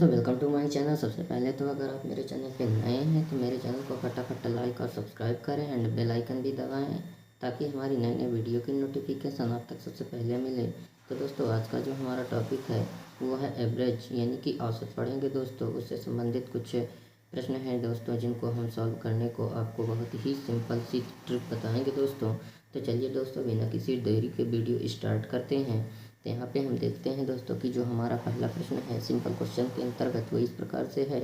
दोस्तों welcome to my channel. सबसे पहले तो अगर आप मेरे चैनल पे नए हैं तो मेरे चैनल को फटाफट लाइक और सब्सक्राइब करें एंड बेल आइकन भी दबाएं ताकि हमारी नई नई वीडियो की नोटिफिकेशन आप तक सबसे पहले मिले। तो दोस्तों आज का जो हमारा टॉपिक है वो है एवरेज यानी कि औसत पढ़ेंगे दोस्तों। उससे संबंधित कुछ प्रश्न हैं दोस्तों जिनको हम सॉल्व करने को आपको बहुत ही सिंपल सी ट्रिक बताएंगे दोस्तों। तो चलिए दोस्तों बिना किसी देरी के वीडियो स्टार्ट करते हैं। तो यहाँ पे हम देखते हैं दोस्तों कि जो हमारा पहला प्रश्न है सिंपल क्वेश्चन के अंतर्गत वो इस प्रकार से है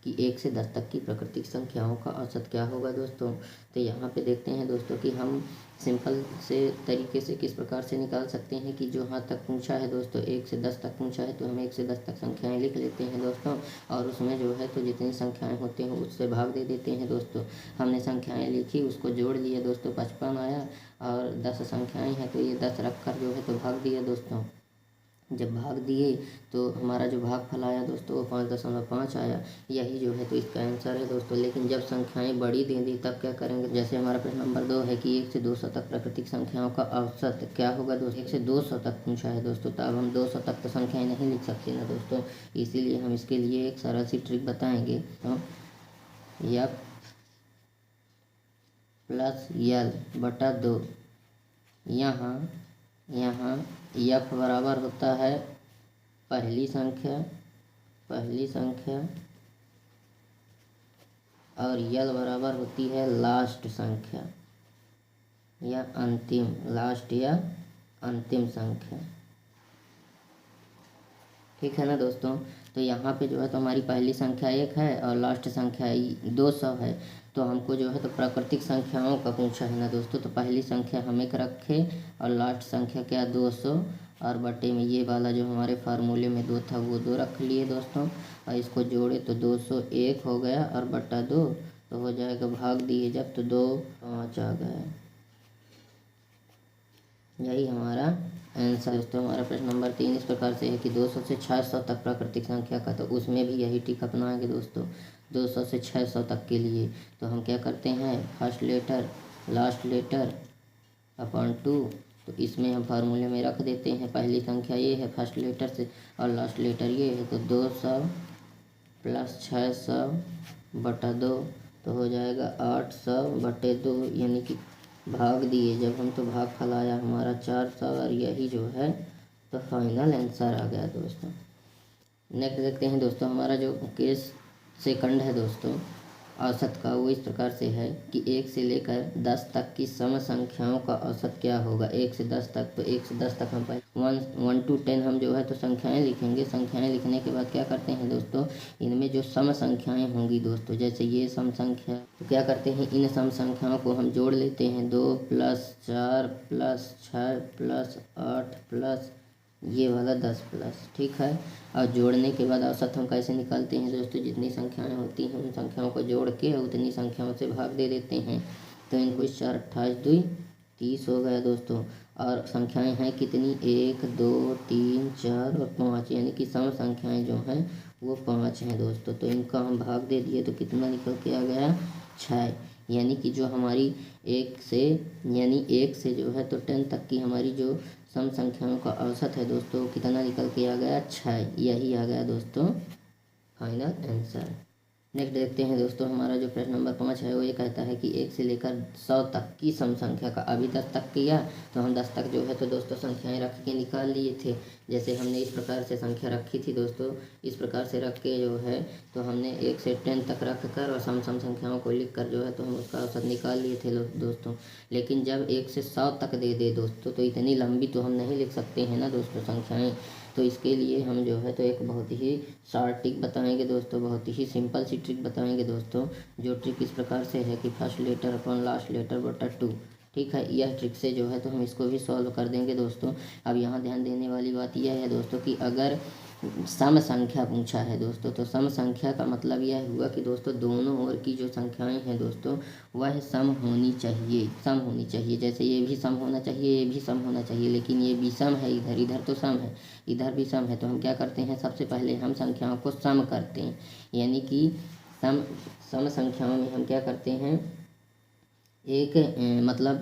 कि 1 से 10 तक की प्राकृतिक संख्याओं का औसत क्या होगा दोस्तों। तो यहाँ पे देखते हैं दोस्तों कि हम सिंपल से तरीके से किस प्रकार से निकाल सकते हैं कि जो यहाँ तक पूछा है दोस्तों 1 से 10 तक पूछा है तो हम 1 से 10 तक संख्याएँ लिख लेते हैं दोस्तों और उसमें जो है तो जितनी संख्याएँ होती हैं उससे भाग दे देते हैं दोस्तों। हमने संख्याएँ लिखी उसको जोड़ लिया दोस्तों 55 आया और 10 संख्याएँ हैं तो ये 10 रख कर जो है तो भाग दिया दोस्तों। जब भाग दिए तो हमारा जो भागफल आया दोस्तों वो 5.5 आया। यही जो है तो इसका आंसर है दोस्तों। लेकिन जब संख्याएं बड़ी दे दी तब क्या करेंगे। जैसे हमारा प्रश्न नंबर 2 है कि 1 से 200 तक प्राकृतिक संख्याओं का औसत क्या होगा दोस्तों। 1 से 200 तक पूछा है दोस्तों तो अब हम 200 तक तो संख्याएँ नहीं लिख सकते ना दोस्तों। इसीलिए हम इसके लिए एक सरल सी ट्रिक बताएंगे। तो यफ प्लस यल बटा 2 यहाँ यफ बराबर होता है पहली संख्या और यल बराबर होती है लास्ट संख्या या अंतिम संख्या। ठीक है ना दोस्तों। तो यहाँ पे जो है तो हमारी पहली संख्या 1 है और लास्ट संख्या 200 है। तो हमको जो है तो प्राकृतिक संख्याओं का पूछा है ना दोस्तों। तो पहली संख्या हम 1 रखे और लास्ट संख्या क्या 200 और बटे में ये वाला जो हमारे फार्मूले में 2 था वो 2 रख लिए दोस्तों और इसको जोड़े तो 201 हो गया और बटा 2 तो हो जाएगा भाग दिए जब तो 2 5 आ गया। यही हमारा आंसर दोस्तों। हमारा प्रश्न नंबर 3 इस प्रकार से है कि 200 से 600 तक प्राकृतिक संख्या का तो उसमें भी यही ट्रिक अपनाएंगे दोस्तों। 200 से 600 तक के लिए तो हम क्या करते हैं first letter last letter upon 2 तो इसमें हम फार्मूले में रख देते हैं। पहली संख्या ये है फर्स्ट लेटर से और लास्ट लेटर ये है तो 200 प्लस 600 बटा 2 तो हो जाएगा 800 बटे 2 यानी कि भाग दिए जब हम तो भागफल आया हमारा 400 और यही जो है तो फाइनल आंसर आ गया दोस्तों। नेक्स्ट देखते हैं दोस्तों हमारा जो केस सेकंड है दोस्तों औसत का वो इस प्रकार से है कि 1 से लेकर 10 तक की सम संख्याओं का औसत क्या होगा। 1 से 10 तक तो 1 से 10 तक हम 1 to 10 हम जो है तो संख्याएं लिखेंगे। संख्याएं लिखने के बाद क्या करते हैं दोस्तों इनमें जो सम संख्याएं होंगी दोस्तों जैसे ये सम संख्या तो क्या करते हैं इन सम संख्याओं को हम जोड़ लेते हैं 2 प्लस 4 प्लस 6 प्लस 8 प्लस ये वाला 10 प्लस। ठीक है और जोड़ने के बाद औसत हम कैसे निकालते हैं दोस्तों जितनी संख्याएं होती हैं उन संख्याओं को जोड़ के उतनी संख्याओं से भाग दे देते हैं। तो इनको 4 28 2 30 हो गया दोस्तों। और संख्याएं हैं कितनी 1 2 3 4 और 5 यानी कि सम संख्याएं जो हैं वो 5 हैं दोस्तों। तो इनका हम भाग दे दिए तो कितना निकल के आ गया 6 यानी कि जो हमारी 1 से जो है तो 10 तक की हमारी जो सम संख्याओं का औसत है दोस्तों कितना निकल के आ गया 6। यही आ गया दोस्तों फाइनल आंसर। नेक्स्ट देखते हैं दोस्तों हमारा जो प्रश्न नंबर 5 है वो ये कहता है कि 1 से लेकर 100 तक की सम संख्या का अभी 10 तक किया तो हम 10 तक जो है तो दोस्तों संख्याएं रख के निकाल लिए थे। जैसे हमने इस प्रकार से संख्या रखी थी दोस्तों इस प्रकार से रख के जो है तो हमने 1 से 10 तक रख कर और सम संख्याओं को लिख कर जो है तो हम उसका औसत निकाल लिए थे दोस्तों। लेकिन जब 1 से 100 तक दे दे दोस्तों तो इतनी लंबी तो हम नहीं लिख सकते हैं ना दोस्तों संख्याएं। तो इसके लिए हम जो है तो एक बहुत ही शॉर्ट ट्रिक बताएंगे दोस्तों बहुत ही सिंपल सी ट्रिक बताएंगे दोस्तों। जो ट्रिक इस प्रकार से है कि first letter upon last letter बटा 2। ठीक है यह ट्रिक से जो है तो हम इसको भी सॉल्व कर देंगे दोस्तों। अब यहाँ ध्यान देने वाली बात यह है दोस्तों कि अगर सम संख्या पूछा है दोस्तों तो सम संख्या का मतलब यह हुआ कि दोस्तों दोनों ओर की जो संख्याएं हैं दोस्तों वह सम होनी चाहिए। जैसे ये भी सम होना चाहिए ये भी सम होना चाहिए लेकिन ये भी सम है इधर तो सम है इधर भी सम है। तो हम क्या करते हैं सबसे पहले हम संख्याओं को सम करते हैं यानी कि सम संख्याओं में हम क्या करते हैं एक मतलब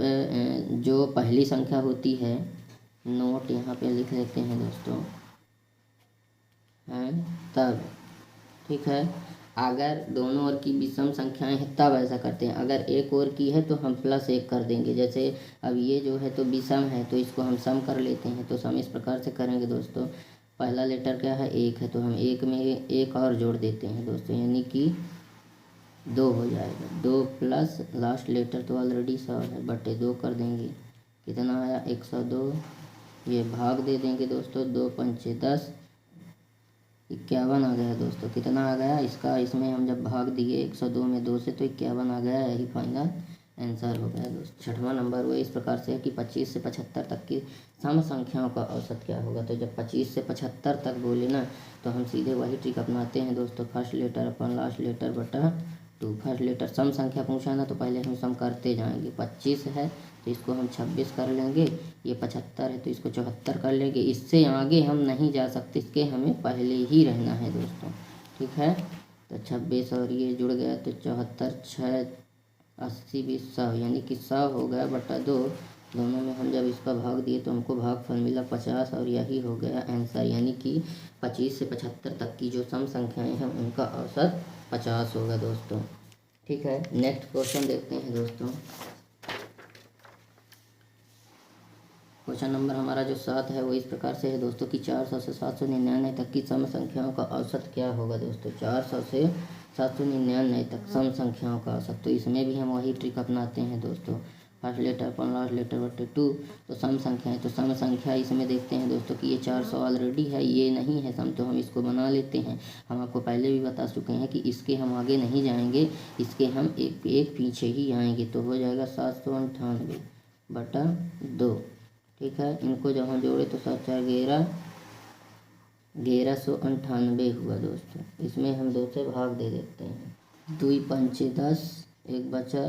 जो पहली संख्या होती है नोट यहाँ पे लिख लेते हैं दोस्तों तब ठीक है। अगर दोनों ओर की विषम संख्याएं हैं तब ऐसा करते हैं, अगर एक ओर की है तो हम +1 कर देंगे। जैसे अब ये जो है तो विषम है तो इसको हम सम कर लेते हैं, तो सम इस प्रकार से करेंगे दोस्तों। पहला लेटर क्या है, 1 है, तो हम 1 में एक और जोड़ देते हैं दोस्तों, यानी कि 2 हो जाएगा। 2 प्लस लास्ट लेटर तो ऑलरेडी 100 है, बटे 2 कर देंगे, कितना आया 102। ये भाग दे देंगे दोस्तों, 2 पंचे 10, 51 आ गया दोस्तों। कितना आ गया इसका, इसमें हम जब भाग दिए 102 में 2 से तो 51 आ गया। यही फाइनल आंसर हो गया दोस्तों। छठवां नंबर वो इस प्रकार से है कि 25 से 75 तक की सम संख्याओं का औसत क्या होगा। तो जब 25 से 75 तक बोले ना तो हम सीधे वही ट्रिक अपनाते हैं दोस्तों, फर्स्ट लेटर अपन लास्ट लेटर बटा 2। फर्स्ट लेटर सम संख्या पूछा ना तो पहले हम सम करते जाएंगे। 25 है तो इसको हम 26 कर लेंगे, ये 75 है तो इसको 74 कर लेंगे। इससे आगे हम नहीं जा सकते, इसके हमें पहले ही रहना है दोस्तों, ठीक है। तो 26 और ये जुड़ गया तो 74, 6 80 20 100, यानी कि 100 हो गया बटा 2। दोनों में हम जब इसका भाग दिए तो हमको भागफल मिला 50 और यही हो गया आंसर। यानी कि 25 से 75 तक की जो सम संख्याएं हैं उनका औसत 50 होगा दोस्तों, ठीक है। नेक्स्ट क्वेश्चन देखते हैं दोस्तों। क्वेश्चन नंबर हमारा जो 7 है वो इस प्रकार से है दोस्तों कि 400 से 799 तक की सम संख्याओं का औसत क्या होगा दोस्तों। 400 से 799 तक सम संख्याओं का औसत, तो इसमें भी हम वही ट्रिक अपनाते हैं दोस्तों, फर्स्ट लेटर अपन लास्ट लेटर बटे 2। तो सम संख्याएं, तो सम संख्या इसमें देखते हैं दोस्तों कि ये 400 ऑलरेडी है, ये नहीं है सम, तो हम इसको बना लेते हैं। हम आपको पहले भी बता चुके हैं कि इसके हम आगे नहीं जाएंगे, इसके हम एक पीछे ही आएंगे। तो हो जाएगा 798 बटा 2, ठीक है। इनको जब हम जोड़े तो 7 4 1198 हुआ दोस्तों। इसमें हम 2 से भाग दे देते हैं, 2 पंचे 10, एक बचा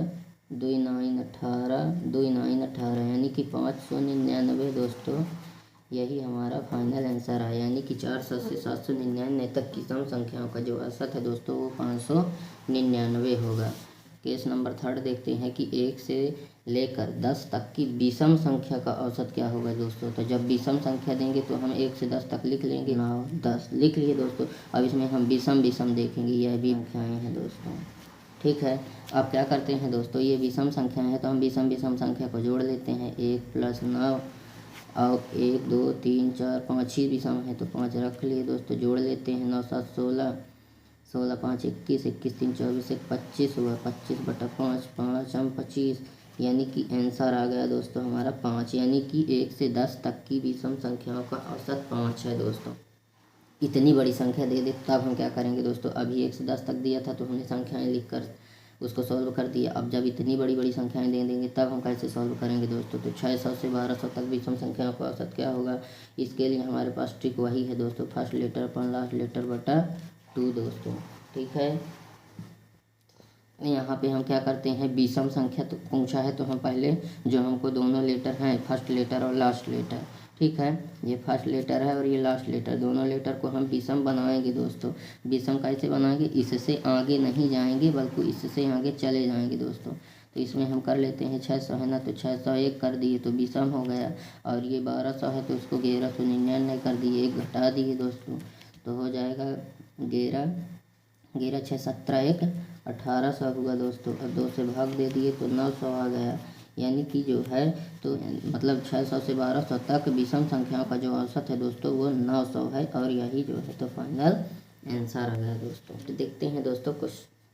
2 9 18, 2 9 18, यानी कि 599 दोस्तों। यही हमारा फाइनल आंसर है, यानी कि 400 से 799 तक की सम संख्याओं का जो औसत है दोस्तों वो 599 होगा। केस नंबर 3 देखते हैं कि 1 से लेकर 10 तक की विषम संख्या का औसत क्या होगा दोस्तों। तो जब विषम संख्या देंगे तो हम 1 से 10 तक लिख लेंगे, 9 10 लिख लिए दोस्तों। अब इसमें हम विषम देखेंगे, यह भी संख्याएँ हैं दोस्तों, ठीक है। अब क्या करते हैं दोस्तों, ये विषम संख्याएँ हैं तो हम विषम संख्या को जोड़ लेते हैं। 1 + 9 और 1 2 3 4 5 ही विषम है तो 5 रख लिए दोस्तों, जोड़ लेते हैं। 9 7 16, 16 5 21, 21 3 24, 25 हुआ, 25 बटा 5, 5 हम 25, यानी कि आंसर आ गया दोस्तों हमारा 5। यानी कि 1 से 10 तक की विषम संख्याओं का औसत 5 है दोस्तों। इतनी बड़ी संख्या दे दे तब हम क्या करेंगे दोस्तों, अभी 1 से 10 तक दिया था तो हमने संख्याएं लिख कर उसको सॉल्व कर दिया। अब जब इतनी बड़ी संख्याएं दे देंगे तब हम कैसे सॉल्व करेंगे दोस्तों। तो 600 से 1200 तक विषम संख्याओं का औसत क्या होगा, इसके लिए हमारे पास ट्रिक वही है दोस्तों, फर्स्ट लेटर अपन लास्ट लेटर बटा 2 दोस्तों, ठीक है। यहाँ पे हम क्या करते हैं, विषम संख्या तो पूछा है तो हम पहले जो हमको दोनों लेटर हैं, फर्स्ट लेटर और लास्ट लेटर, ठीक है, ये फर्स्ट लेटर है और ये लास्ट लेटर, दोनों लेटर को हम विषम बनाएंगे दोस्तों। विषम कैसे बनाएंगे, इससे आगे नहीं जाएंगे बल्कि इससे आगे चले जाएंगे दोस्तों। तो इसमें हम कर लेते हैं 600 है ना, तो 601 कर दिए तो विषम हो गया। और ये 1200 है तो उसको 1199 कर दिए, 1 घटा दिए दोस्तों, तो हो जाएगा 11 6 17 1 1800 हुआ दोस्तों। अब 2 से भाग दे दिए तो 900 आ गया। यानी कि जो है तो मतलब 600 से 1200 तक विषम संख्याओं का जो औसत है दोस्तों वो 900 है, और यही जो है तो फाइनल आंसर आ गया दोस्तों। तो देखते हैं दोस्तों कुछ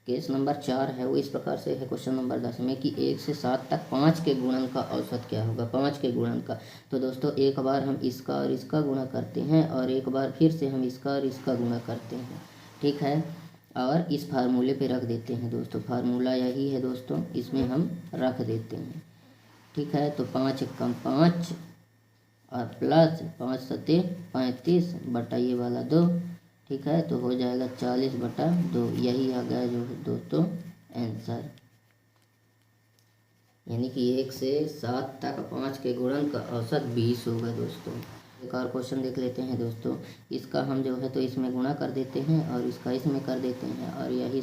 केस नंबर 4 है वो इस प्रकार से है क्वेश्चन नंबर 10 में कि 1 से 7 तक 5 के गुणन का औसत क्या होगा, 5 के गुणन का। तो दोस्तों एक बार हम इसका और इसका गुणा करते हैं और एक बार फिर से हम इसका और इसका गुणा करते हैं, ठीक है, और इस फार्मूले पे रख देते हैं दोस्तों। फार्मूला यही है दोस्तों, इसमें हम रख देते हैं, ठीक है। तो 5 कम 5 और प्लस 5 सते 35 बटा ये वाला 2, ठीक है, तो हो जाएगा 40 बटा 2। यही आ गया जो है दोस्तों आंसर। यानी कि 1 से 7 तक 5 के गुणन का औसत 20 होगा दोस्तों। एक और क्वेश्चन देख लेते हैं दोस्तों। इसका हम जो है तो इसमें गुणा कर देते हैं और इसका इसमें कर देते हैं और यही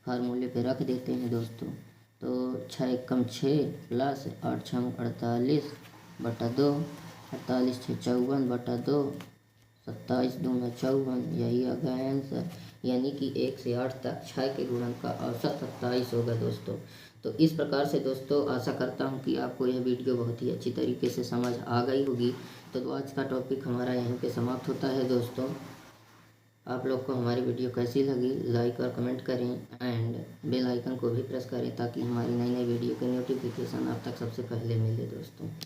फार्मूले पे रख देते हैं दोस्तों। तो 6 कम 6 प्लस 8 6 48 बटा 2, 48 6 54 बटा 2, 27 दूना 54, यही आ गया आंसर। यानी कि 1 से 8 तक 6 के गुणन का औसत 27 होगा दोस्तों। तो इस प्रकार से दोस्तों आशा करता हूँ कि आपको यह वीडियो बहुत ही अच्छी तरीके से समझ आ गई होगी। तो आज का टॉपिक हमारा यहीं पे समाप्त होता है दोस्तों। आप लोग को हमारी वीडियो कैसी लगी लाइक और कमेंट करें एंड बेल आइकन को भी प्रेस करें ताकि हमारी नई नई वीडियो की नोटिफिकेशन आप तक सबसे पहले मिले दोस्तों।